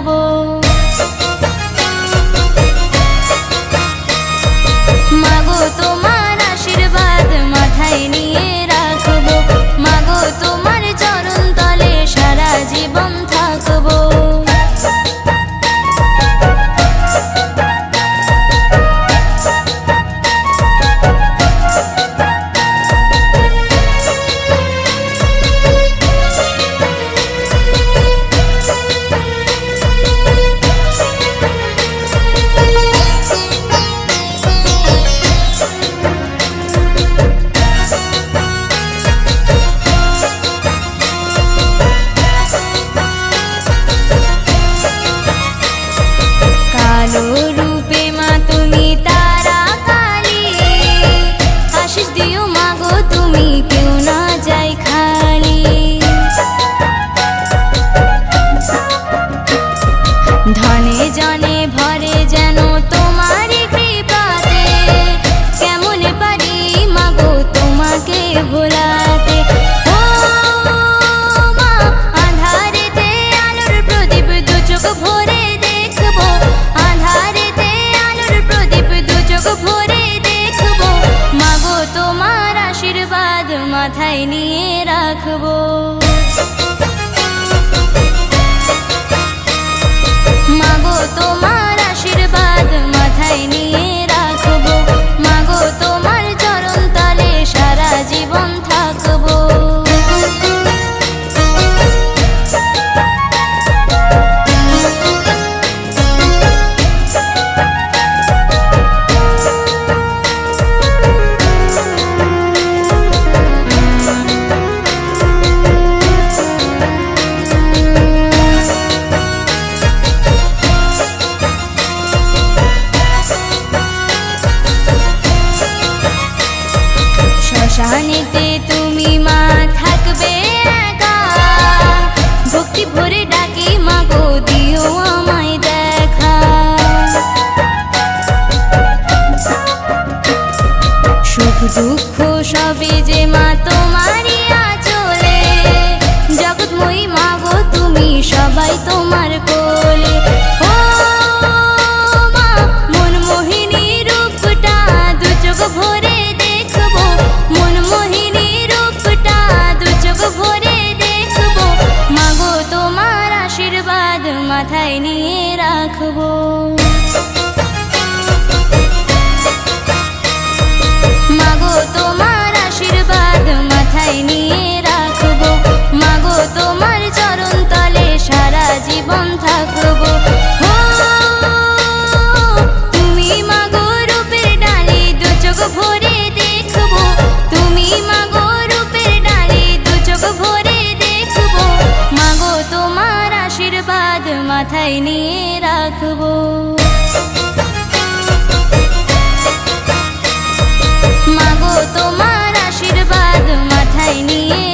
রাখবো। মাগো তোমার আশীর্বাদ মাথায় নিয়ে রাখবো, মাগো তোমার চরণ তলে সারা জীবন থাকবো। কালো রূপে মা তুমি তারা কালী, আশিস দিও মাগো তুমি কেউ না যাই খালি। ধনে জনে ভরে যেন তোমারই কৃপাতে, কেমন পারি মাগো তোমাকে ভোলাতে। ও মা আঁধারেতে আলোর প্রদীপ দু চোখ ভরে দেখবো, আঁধারেতে আলোর প্রদীপ দু চোখ ভরে দেখবো। মাগো তোমার আশীর্বাদ মাথায় নিয়ে রাখবো। মাগো তোমার আশীর্বাদ মাথায় নিয়ে রাখবো, মাগো তোমার চরণ তলে সারা জীবন থাকবো। শ্মশানেতে তুমি মা থাকবে একা, ভক্তি ভরে ডাকি মাগো দিও আমায় দেখা। সুখ দুঃখ সবে যে মা তোমারই আঁচলে, জগৎময়ী মাগো তুমি সবাই তোমার কোলে। ও মা মনমোহিনী রূপটা দু চোখ ভরে দেখবো, মনমোহিনী রূপটা দু চোখ ভরে দেখবো। মাগো তোমার আশীর্বাদ মাথায় নিয়ে রাখবো। মাগো তোমার আশীর্বাদ মাথায় নিয়ে রাখবো, মাগো তোমার চরণ তলে সারা জীবন থাকবো। ও তুমি মাগো রূপের ডালি দু চোখ ভরে দেখবো, তুমি মাগো রূপের ডালি দু চোখ ভরে দেখবো। মাগো তোমার আশীর্বাদ মাথায় নিয়ে রাখবো। মাগো তোমার আশীর্বাদ মাথায় নিয়ে